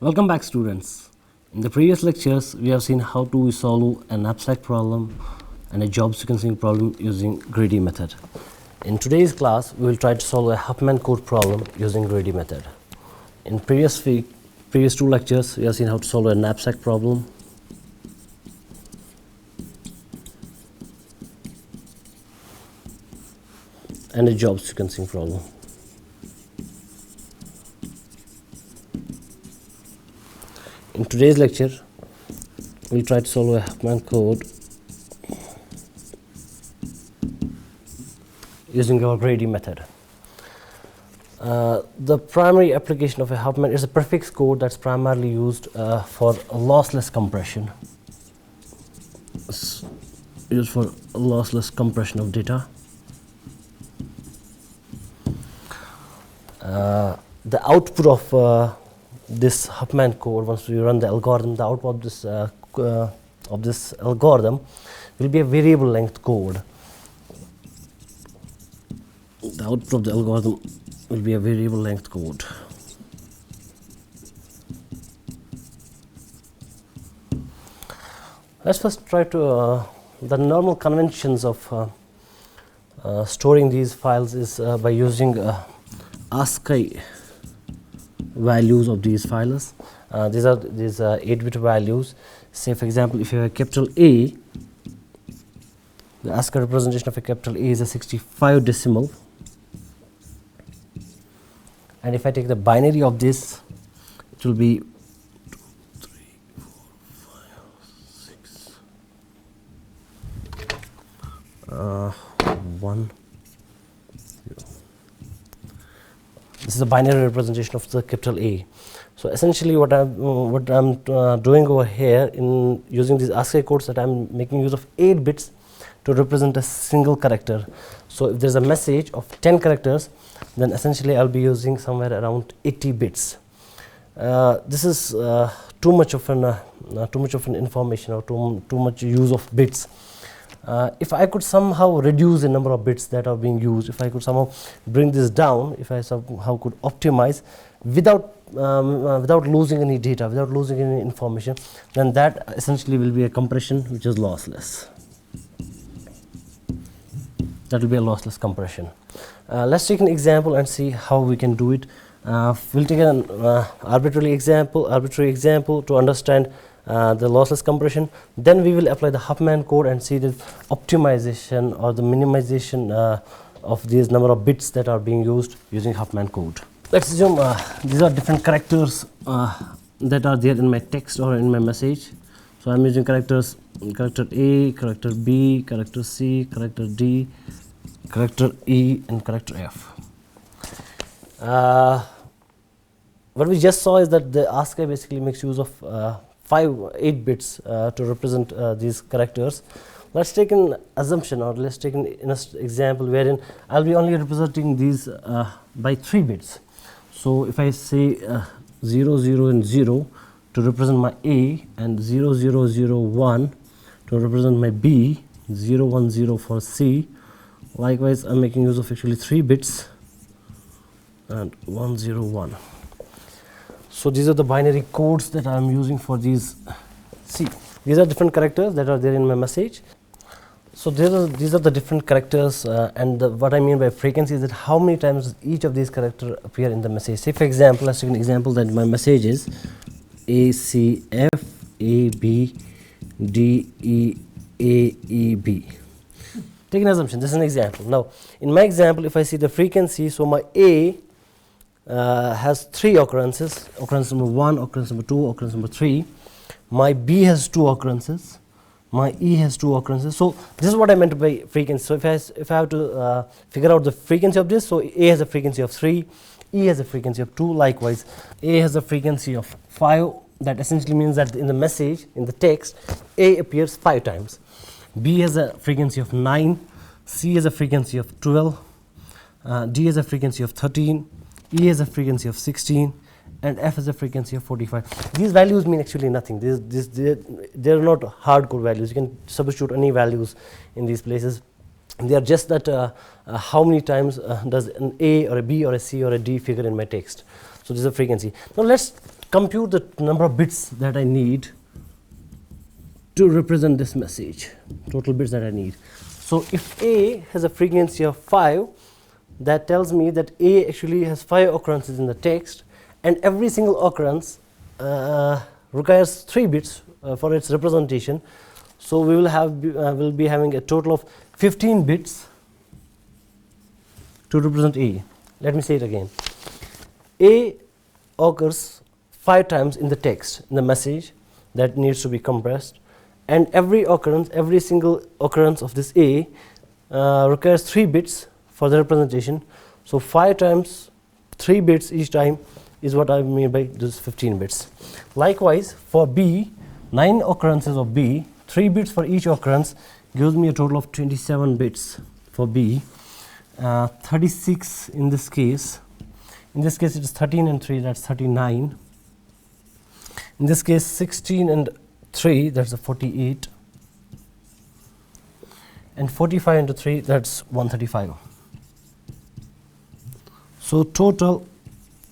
Welcome back, students. In the previous lectures, we have seen how to solve an abstract problem and a job sequencing problem using greedy method. In today's class, we will try to solve a Huffman code problem using greedy method. In previous two lectures, we have seen how to solve an abstract problem and a job sequencing problem. In today's lecture, we'll try to solve a Huffman code using our greedy method. The primary application of a Huffman is a prefix code that's primarily used for lossless compression. It's used for lossless compression of data. The output of this Huffman code, once we run the algorithm, the output of this algorithm will be a variable length code. The output of the algorithm will be a variable length code. Let's first try to the normal conventions of storing these files is by using ASCII values of these files. These are 8-bit values. Say, for example, if you have a capital A, the ASCII representation of a capital A is a 65 decimal. And if I take the binary of this, it will be 2, 3, 4, 5, 6, 1, 0. This is a binary representation of the capital A. So essentially, what I'm doing over here in using these ASCII codes, that I'm making use of 8 bits to represent a single character. So if there's a message of 10 characters, then essentially I'll be using somewhere around 80 bits. This is too much of an information, or too much use of bits. If I could somehow reduce the number of bits that are being used, if I could somehow bring this down, if I somehow could optimize without losing any data, without losing any information, then that essentially will be a compression which is lossless. That will be a lossless compression. Let's take an example and see how we can do it. We'll take an arbitrary example to understand the lossless compression. Then we will apply the Huffman code and see the optimization or the minimization of these number of bits that are being used using Huffman code. Let's assume these are different characters that are there in my text or in my message. So I'm using character A, character B, character C, character D, character E, and character F. What we just saw is that the ASCII basically makes use of 8 bits to represent these characters. Let's take an assumption, or let's take an example wherein I'll be only representing these by 3 bits. So if I say 0, 0, and 0 to represent my A, and 0, 0, 0, 1 to represent my B, 0, 1, 0 for C. Likewise, I'm making use of actually 3 bits and 1, 0, 1. So these are the binary codes that I'm using for these. See, these are different characters that are there in my message. So these are the different characters, and what I mean by frequency is that how many times each of these characters appear in the message. Say, for example, let's take an example that my message is A, C, F, A, B, D, E, A, E, B. Take an assumption. This is an example. Now, in my example, if I see the frequency, so my A has 3 occurrences: occurrence number 1, occurrence number 2, occurrence number 3. My B has 2 occurrences. My E has 2 occurrences. So this is what I meant by frequency. So if I have to figure out the frequency of this, so A has a frequency of 3, E has a frequency of 2. Likewise, A has a frequency of 5. That essentially means that in the message, in the text, A appears 5 times. B has a frequency of 9, C has a frequency of 12, D has a frequency of 13, E has a frequency of 16, and F has a frequency of 45. These values mean actually nothing. They're not hardcore values. You can substitute any values in these places. They are just that how many times does an A or a B or a C or a D figure in my text. So this is a frequency. Now let's compute the number of bits that I need to represent this message, total bits that I need. So if A has a frequency of 5, that tells me that A actually has 5 occurrences in the text, and every single occurrence requires 3 bits for its representation. So we will be having a total of 15 bits to represent A. Let me say it again. A occurs 5 times in the text, in the message that needs to be compressed, and every single occurrence of this A requires 3 bits for the representation. So 5 times 3 bits each time is what I mean by this 15 bits. Likewise, for B, 9 occurrences of B, 3 bits for each occurrence gives me a total of 27 bits for B. 36 in this case. In this case, it is 13 and 3, that's 39. In this case, 16 and 3, that's a 48. And 45 into 3, that's 135. So total,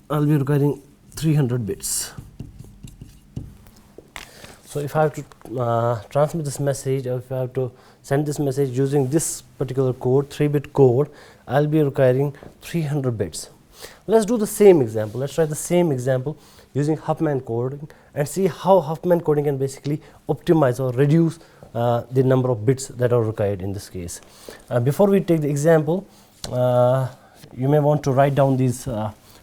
I'll be requiring 300 bits. So if I have to transmit this message, or if I have to send this message using this particular code, 3-bit code, I'll be requiring 300 bits. Let's do the same example. Let's try the same example using Huffman coding and see how Huffman coding can basically optimize or reduce the number of bits that are required in this case. Before we take the example, you may want to write down these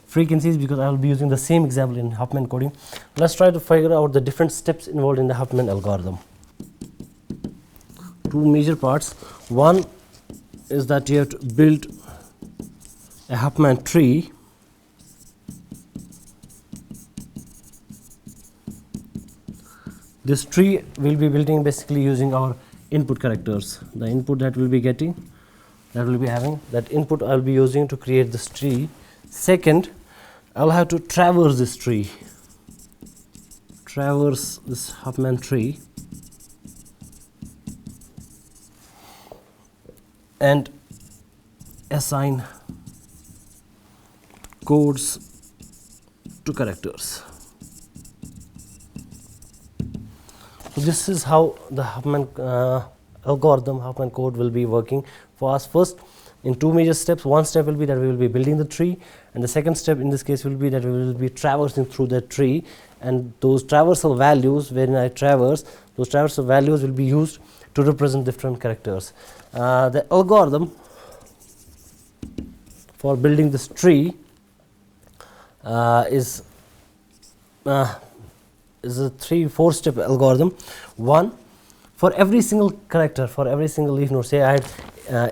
frequencies, because I will be using the same example in Huffman coding. Let's try to figure out the different steps involved in the Huffman algorithm. 2 major parts. One is that you have to build a Huffman tree. This tree will be building basically using our input characters. The input that we'll be getting, that we'll be having, that input I'll be using to create this tree. Second, I'll have to traverse this tree, traverse this Huffman tree, and assign codes to characters. So this is how the Huffman algorithm, Huffman code will be working for us. First, in 2 major steps. One step will be that we will be building the tree, and the second step in this case will be that we will be traversing through the tree, and those traversal values, when I traverse, those traversal values will be used to represent different characters. The algorithm for building this tree is a 3-4 step algorithm. One, for every single character, for every single leaf node, say I had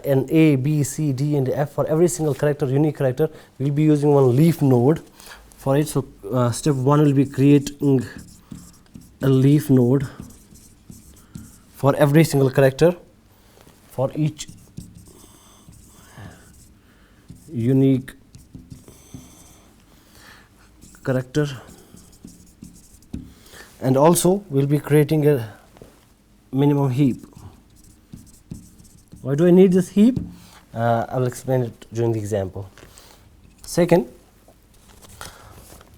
an A, B, C, D, and F. For every single character, unique character, we will be using one leaf node for it. So step 1 will be creating a leaf node for every single character, for each unique character, and also we'll be creating a minimum heap. Why do I need this heap? I will explain it during the example. Second,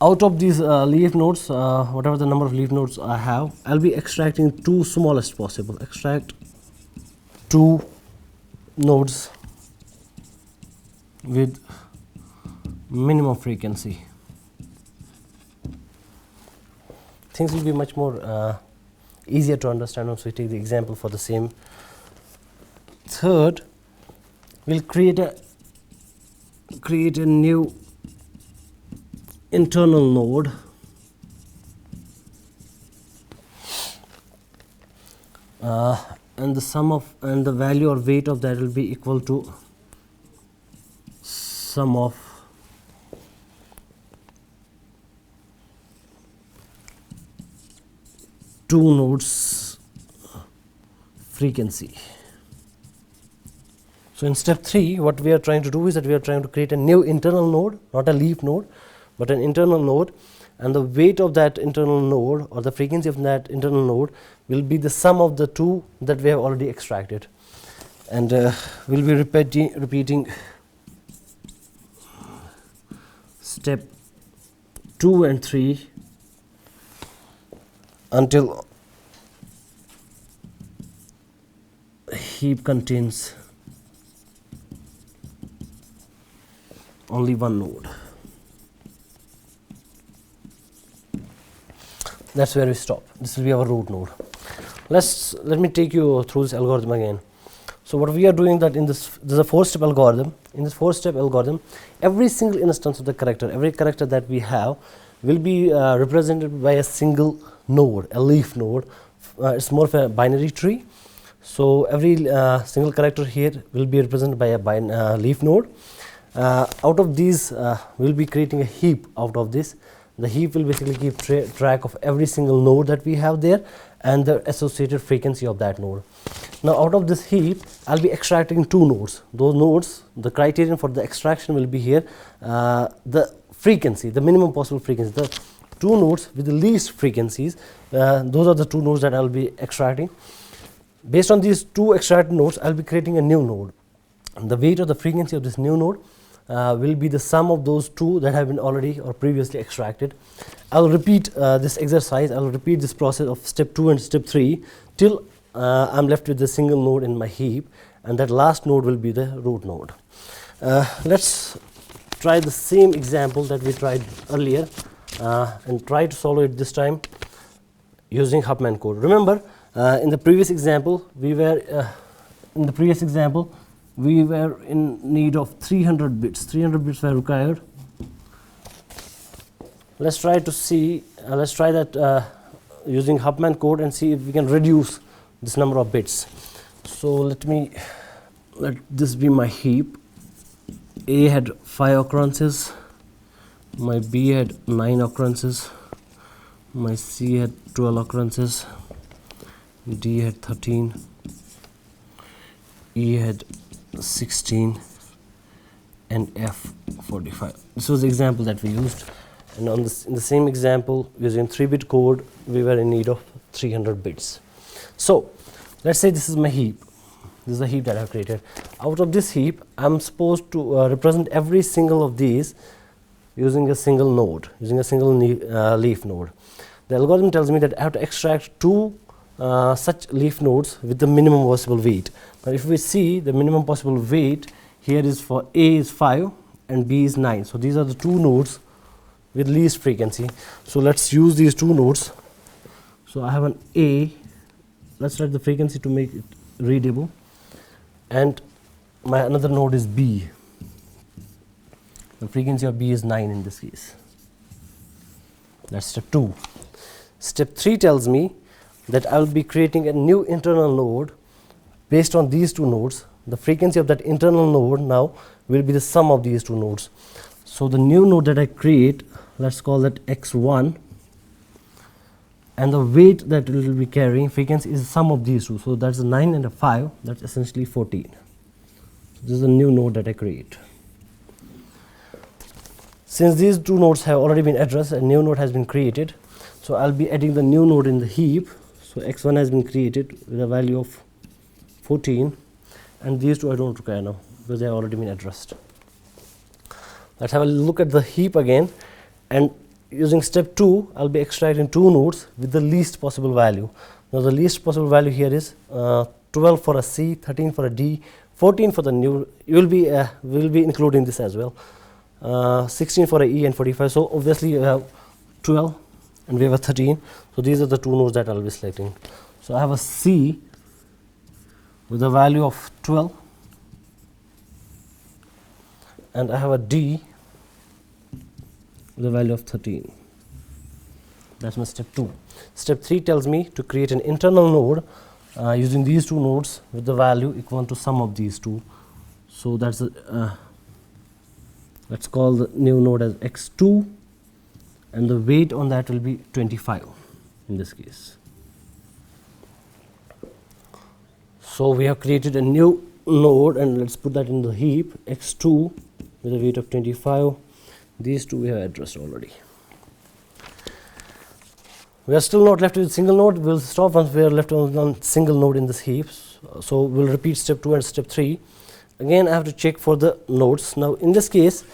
out of these leaf nodes, whatever the number of leaf nodes I have, I'll be extracting 2 smallest possible. Extract 2 nodes with minimum frequency. Things will be much more easier to understand once we take the example for the same. Third, we'll create a new internal node and the sum of and the value or weight of that will be equal to sum of two nodes frequency. So in step 3, what we are trying to do is that we are trying to create a new internal node, not a leaf node, but an internal node, and the weight of that internal node or the frequency of that internal node will be the sum of the 2 that we have already extracted. And we'll be repeating step 2 and 3 until heap contains only one node. That's where we stop. This will be our root node. Let me take you through this algorithm again. So what we are doing that in this is a 4-step algorithm. In this 4-step algorithm, every single instance of the character, every character that we have will be represented by a single node, a leaf node. It's more of a binary tree. So every single character here will be represented by a leaf node. Out of these, we'll be creating a heap out of this. The heap will basically keep track of every single node that we have there and the associated frequency of that node. Now out of this heap, I'll be extracting two nodes. Those nodes, the criterion for the extraction will be here, the frequency, the minimum possible frequency. The two nodes with the least frequencies, those are the two nodes that I'll be extracting. Based on these two extracted nodes, I'll be creating a new node. And the weight or the frequency of this new node will be the sum of those two that have been already or previously extracted. I'll repeat this exercise, I'll repeat this process of step 2 and step 3 till I'm left with a single node in my heap, and that last node will be the root node. Let's try the same example that we tried earlier and try to solve it this time using Huffman code. Remember, in the previous example, we were in need of 300 bits. 300 bits were required. Let's try that using Huffman code and see if we can reduce this number of bits. So let this be my heap. A had 5 occurrences, my B had 9 occurrences, my C had 12 occurrences, D had 13, E had 16, and F 45. This was the example that we used, and in the same example, using 3-bit code, we were in need of 300 bits. So let's say this is my heap. This is the heap that I have created. Out of this heap, I'm supposed to represent every single of these using a single node, using a single leaf node. The algorithm tells me that I have to extract two such leaf nodes with the minimum possible weight. Now if we see the minimum possible weight here is for A is 5 and B is 9. So these are the two nodes with least frequency. So let's use these two nodes. So I have an A, let's write the frequency to make it readable, and my another node is B. The frequency of B is 9 in this case. That's step 2. Step 3 tells me that I will be creating a new internal node based on these two nodes. The frequency of that internal node now will be the sum of these two nodes. So the new node that I create, let's call that x1, and the weight that it will be carrying, frequency, is the sum of these two. So that's a 9 and a 5, that's essentially 14. So this is a new node that I create. Since these two nodes have already been addressed, a new node has been created. So I'll be adding the new node in the heap. So x1 has been created with a value of 14, and these two I don't require now because they have already been addressed. Let's have a look at the heap again, and using step 2, I'll be extracting two nodes with the least possible value. Now the least possible value here is 12 for a C, 13 for a D, 14 for the new. We'll be including this as well. 16 for a E and 45. So obviously you have 12 and we have a 13. So these are the two nodes that I'll be selecting. So I have a C with a value of 12, and I have a D with a value of 13. That's my step 2. Step 3 tells me to create an internal node using these two nodes with the value equal to sum of these two. So that's let's call the new node as x2, and the weight on that will be 25 in this case. So we have created a new node, and let's put that in the heap, x2 with a weight of 25. These two we have addressed already. We are still not left with a single node. We'll stop once we are left on one single node in this heap. So we'll repeat step 2 and step 3. Again, I have to check for the nodes. Now in this case,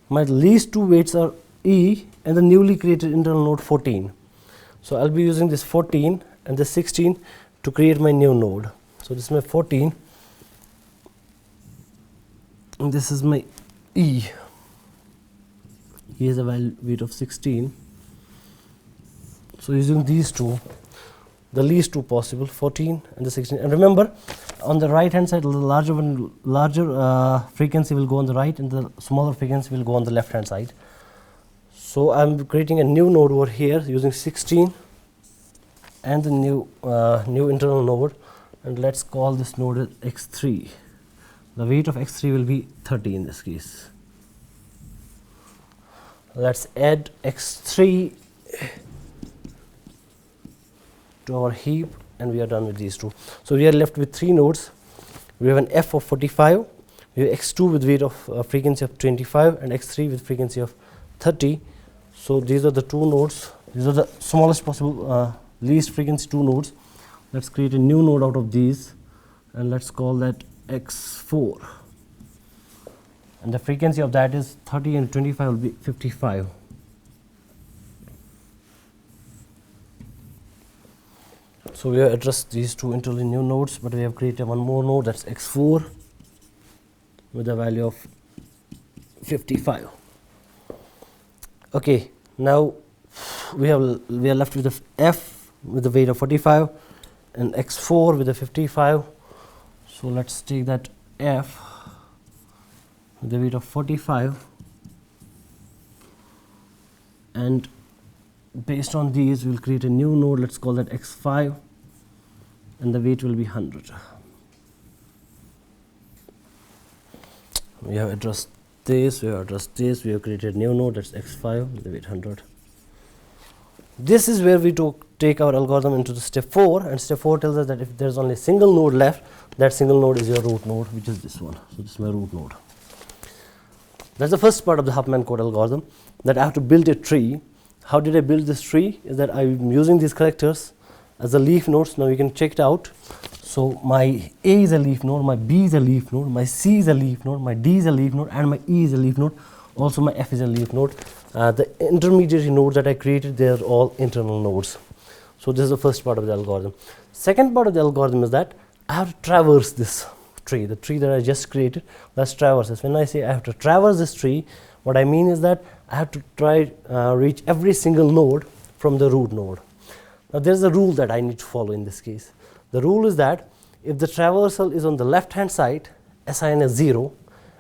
my least two weights are E and the newly created internal node 14. So I'll be using this 14 and this 16 to create my new node. So this is my 14 and this is my E. Here's a weight of 16. So using these two, the least two possible, 14 and the 16. And remember, on the right hand side, the larger frequency will go on the right and the smaller frequency will go on the left hand side. So I'm creating a new node over here using 16 and the new internal node, and let's call this node as x3. The weight of x3 will be 30 in this case. Let's add x3 to our heap and we are done with these two. So we are left with 3 nodes. We have an f of 45, we have x2 with weight of frequency of 25 and x3 with frequency of 30. So these are the 2 nodes. These are the smallest possible least frequency 2 nodes. Let's create a new node out of these and let's call that x4. And the frequency of that is 30 and 25 will be 55. So we have addressed these two entirely new nodes, but we have created one more node, that's x4 with a value of 55. Okay, now we are left with the f with the weight of 45 and x4 with a 55. So let's take that f with the weight of 45 and based on these we will create a new node, let's call that x5 and the weight will be 100. We have addressed this, we have created a new node, that's x5 with the weight 100. This is where we take our algorithm into the step 4, and step 4 tells us that if there is only a single node left, that single node is your root node, which is this one. So this is my root node. That's the first part of the Huffman code algorithm, that I have to build a tree. How did I build this tree? Is that I'm using these characters as the leaf nodes. Now you can check it out. So my A is a leaf node, my B is a leaf node, my C is a leaf node, my D is a leaf node, and my E is a leaf node. Also my F is a leaf node. The intermediary nodes that I created, they are all internal nodes. So this is the first part of the algorithm. Second part of the algorithm is that I have to traverse this tree, the tree that I just created. Let's traverse this. When I say I have to traverse this tree, what I mean is that I have to try reach every single node from the root node. Now there is a rule that I need to follow in this case. The rule is that if the traversal is on the left hand side, assign a 0,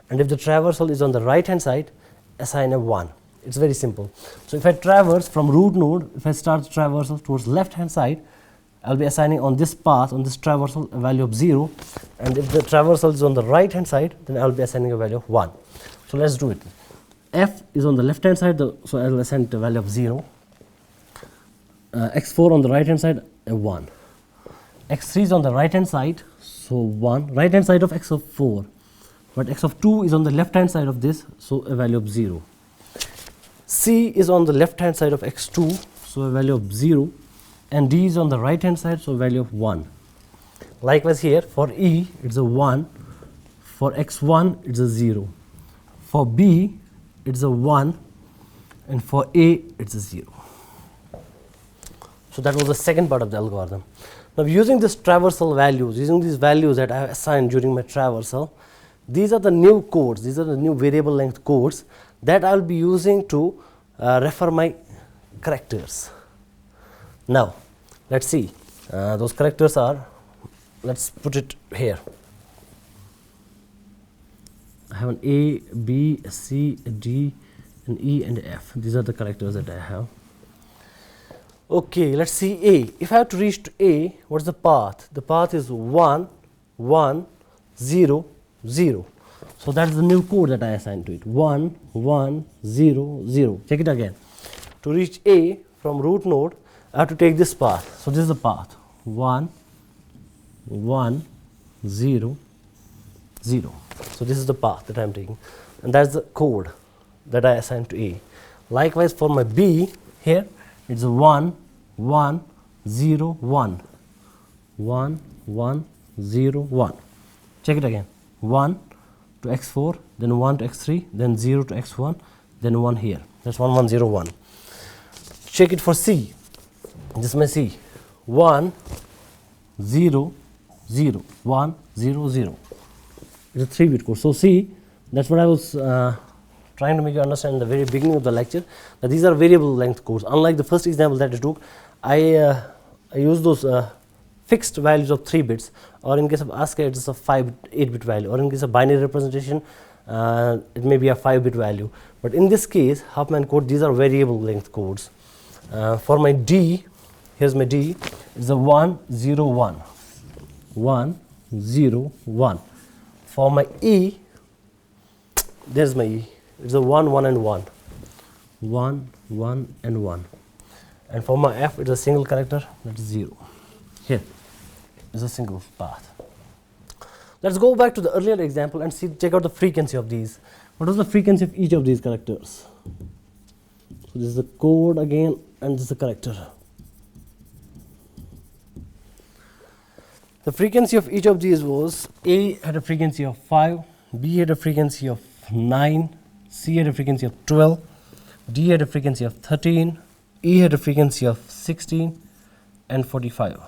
and if the traversal is on the right hand side, assign a 1. It's very simple. So if I traverse from root node, if I start the traversal towards left hand side, I'll be assigning on this path, on this traversal, a value of 0, and if the traversal is on the right hand side, then I'll be assigning a value of 1. So let's do it. F is on the left hand side, so I'll assign the value of 0. X4 on the right hand side, a 1. X3 is on the right hand side, so 1. Right hand side of x of 4. But x of 2 is on the left hand side of this, so a value of 0. C is on the left hand side of x2, so a value of 0. And D is on the right hand side, so a value of 1. Likewise here, for E, it's a 1. For x1, it's a 0. For B, it's a 1. And for A, it's a 0. So that was the second part of the algorithm. Now using this traversal values, using these values that I have assigned during my traversal, these are the new codes, these are the new variable length codes that I will be using to refer my characters. Now let's see, those characters are, let's put it here. I have an A, B, C, D, and E and F. These are the characters that I have. Okay, let's see A. If I have to reach to A, what's the path? The path is 1, 1, 0, 0. So that's the new code that I assigned to it. 1, 1, 0, 0. Check it again. To reach A from root node, I have to take this path. So this is the path. 1, 1, 0, 0. So this is the path that I am taking. And that's the code that I assigned to A. Likewise for my B, here it's a 1, 1, 0, 1. 1, 1, 0, 1. Check it again. 1 to x4, then 1 to x3, then 0 to x1, then 1 here. That's 1, 1, 0, 1. Check it for C. this may C 1 0 0 1 0 0. It's a 3-bit code. So see, that's what I was trying to make you understand in the very beginning of the lecture, that these are variable length codes. Unlike the first example that I took, I used those fixed values of 3 bits, or in case of ASCII it is a 8-bit value, or in case of binary representation it may be a 5-bit value. But in this case, Huffman code, these are variable length codes. For my D, here's my D, it's a 1 0 1 1 0 1. For my E, there's my E, it's a 1 1 and 1 1 1 and 1. And for my F, it's a single character, that's 0. Here is a single path. Let's go back to the earlier example and check out the frequency of these. What is the frequency of each of these characters? So this is the code again, and this is the character. The frequency of each of these was A had a frequency of 5, B had a frequency of 9, C had a frequency of 12, D had a frequency of 13, E had a frequency of 16 and 45.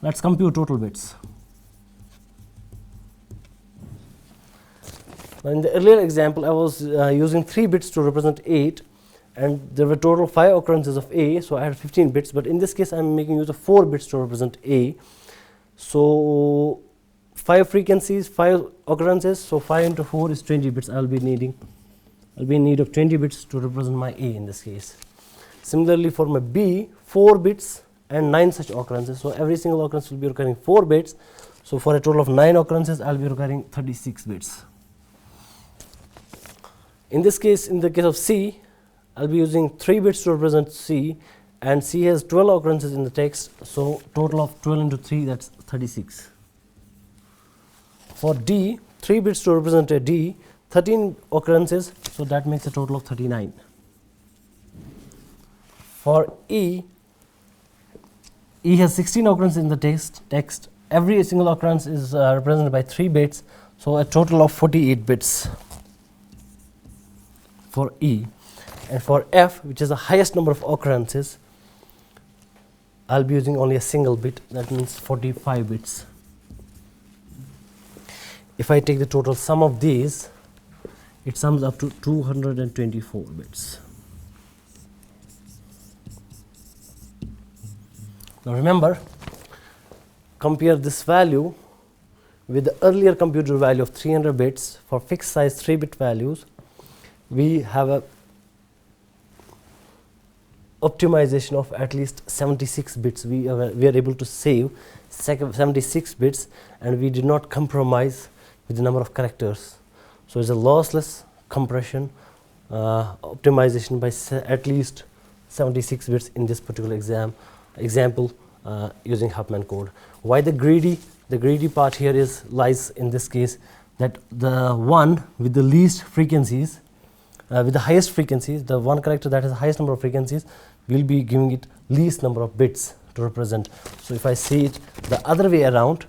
Let's compute total bits. Now in the earlier example, I was using 3 bits to represent 8, and there were total 5 occurrences of A, so I had 15 bits. But in this case, I'm making use of 4 bits to represent A. So 5 frequencies, 5 occurrences, so 5 into 4 is 20 bits. I'll be in need of 20 bits to represent my A in this case. Similarly for my B, 4 bits and 9 such occurrences. So every single occurrence will be requiring 4 bits. So for a total of 9 occurrences, I'll be requiring 36 bits. In this case, in the case of C, I'll be using 3 bits to represent C, and C has 12 occurrences in the text, so total of 12 into 3, that's 36. For D, 3 bits to represent a D, 13 occurrences, so that makes a total of 39. For E has 16 occurrences in the text. Every single occurrence is represented by 3 bits, so a total of 48 bits for E. And for F, which is the highest number of occurrences, I'll be using only a single bit, that means 45 bits. If I take the total sum of these, it sums up to 224 bits. Now remember, compare this value with the earlier computer value of 300 bits. For fixed size 3-bit values, we have a optimization of at least 76 bits. We are able to save 76 bits, and we did not compromise with the number of characters. So it's a lossless compression optimization by at least 76 bits in this particular example using Huffman code. Why the greedy? The greedy part here lies in this case that the one with the least frequencies, with the highest frequencies, the one character that has the highest number of frequencies, will be giving it least number of bits to represent. So if I see it the other way around,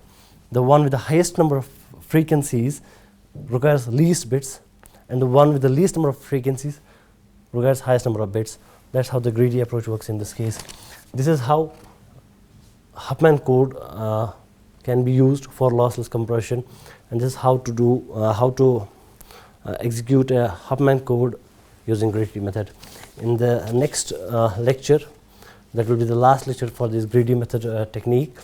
the one with the highest number of frequencies requires least bits, and the one with the least number of frequencies requires highest number of bits. That's how the greedy approach works in this case. This is how Huffman code can be used for lossless compression, and this is how to execute a Huffman code using greedy method. In the next lecture, that will be the last lecture for this greedy method technique,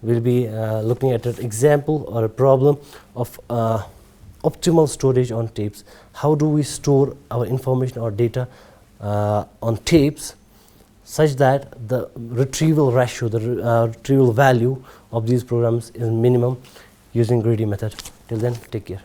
we'll be looking at an example or a problem of optimal storage on tapes. How do we store our information or data on tapes such that the retrieval ratio, the retrieval value of these programs is minimum using greedy method. Till then, take care.